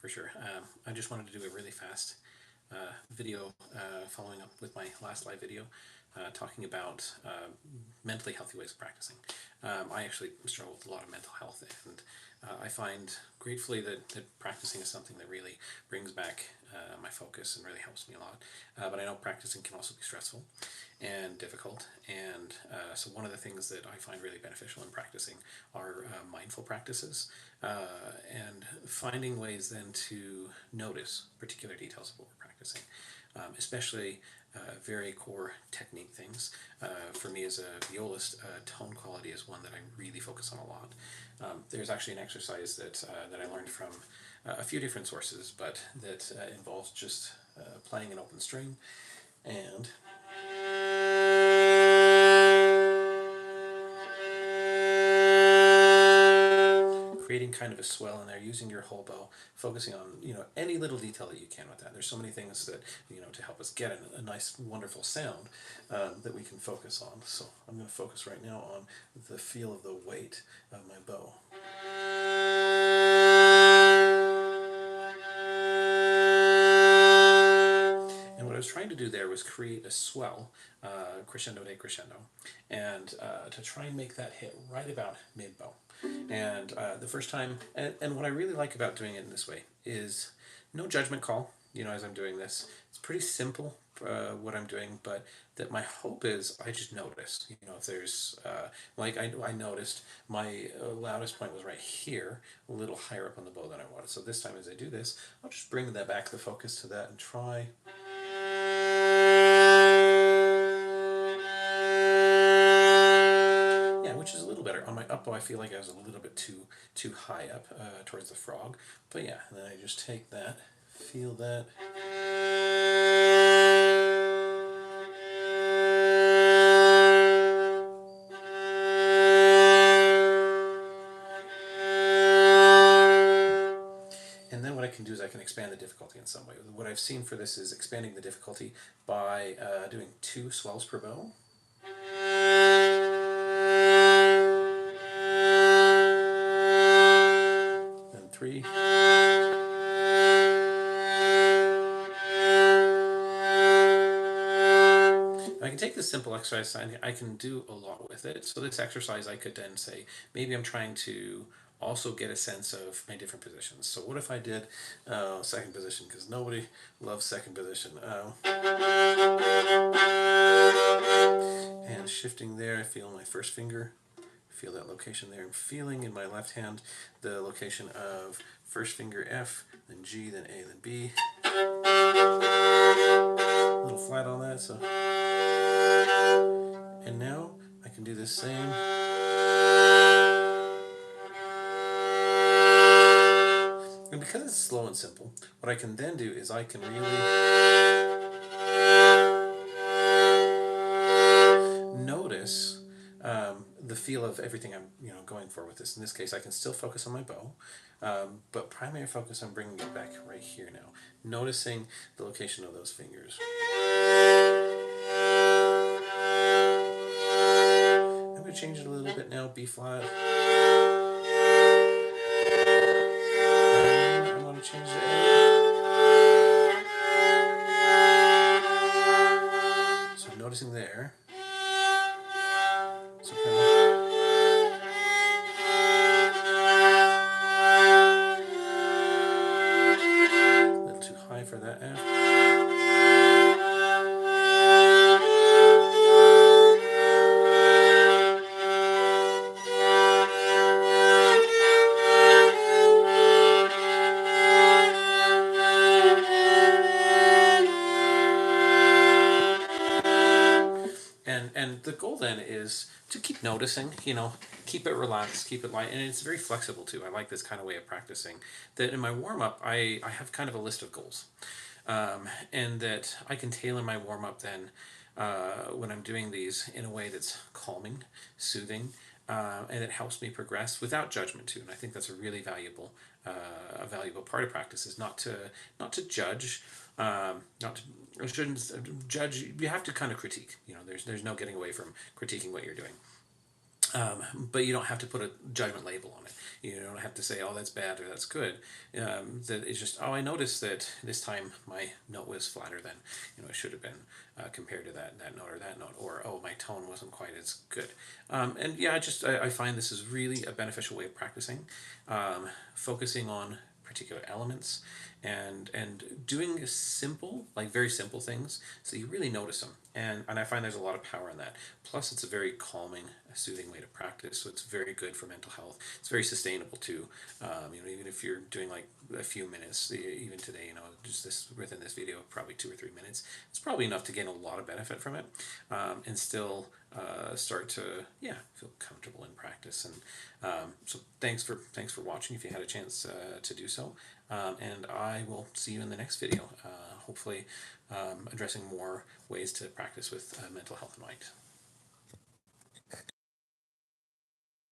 for sure. I just wanted to do a really fast video following up with my last live video talking about mentally healthy ways of practicing. I actually struggle with a lot of mental health, and I find gratefully that practicing is something that really brings back my focus and really helps me a lot. But I know practicing can also be stressful and difficult, and so one of the things that I find really beneficial in practicing are mindful practices, and finding ways then to notice particular details of what we're practicing, especially very core technique things. For me as a violist, tone quality is one that I really focus on a lot. There's actually an exercise that I learned from a few different sources, but that involves just playing an open string and creating kind of a swell in there, using your whole bow, focusing on any little detail that you can with that. There's so many things that to help us get a nice, wonderful sound that we can focus on. So I'm going to focus right now on the feel of the weight of my bow. And what I was trying to do there was create a swell, crescendo decrescendo, and to try and make that hit right about mid-bow. And the first time, and what I really like about doing it in this way is no judgment call, as I'm doing this. It's pretty simple, what I'm doing, but that my hope is I just notice, if there's, like I noticed my loudest point was right here, a little higher up on the bow than I wanted. So this time as I do this, I'll just bring that back, the focus to that, and try. Which is a little better. On my up bow, I feel like I was a little bit too high up towards the frog. But yeah, and then I just take that, feel that. And then what I can do is I can expand the difficulty in some way. What I've seen for this is expanding the difficulty by doing 2 swells per bow. And 3. I can take this simple exercise and I can do a lot with it. So this exercise I could then say, maybe I'm trying to also get a sense of my different positions. So what if I did second position, because nobody loves second position. And shifting there, I feel my first finger, feel that location there. I'm feeling in my left hand the location of first finger F, then G, then A, then B. A little flat on that, so. And now I can do the same. And because it's slow and simple, what I can then do is I can really notice the feel of everything I'm going for with this. In this case, I can still focus on my bow, but primary focus, I'm bringing it back right here now, noticing the location of those fingers. I'm going to change it a little bit now, B flat. I'm going to change the A. So I'm noticing there. So kind of a little too high for that F. And the goal then is to keep noticing, keep it relaxed, keep it light, and it's very flexible too. I like this kind of way of practicing. That in my warm-up, I have kind of a list of goals, and that I can tailor my warm-up then when I'm doing these in a way that's calming, soothing, and it helps me progress without judgment too. And I think that's a really valuable part of practice, is not to judge, not to, or shouldn't judge. You have to kind of critique. There's no getting away from critiquing what you're doing. But you don't have to put a judgment label on it. You don't have to say, oh, that's bad or that's good. That it's just, oh, I noticed that this time my note was flatter than it should have been compared to that note or that note, or oh, my tone wasn't quite as good. And yeah, I find this is really a beneficial way of practicing, focusing on particular elements and doing simple, like very simple things, so you really notice them. And I find there's a lot of power in that. Plus, it's a very calming, soothing way to practice, so it's very good for mental health. It's very sustainable too. Even if you're doing like a few minutes, even today, just this within this video, probably 2 or 3 minutes, it's probably enough to gain a lot of benefit from it, and still start to feel comfortable in practice. And so thanks for watching. If you had a chance to do so, and I will see you in the next video. Hopefully, addressing more ways to practice with mental health in mind.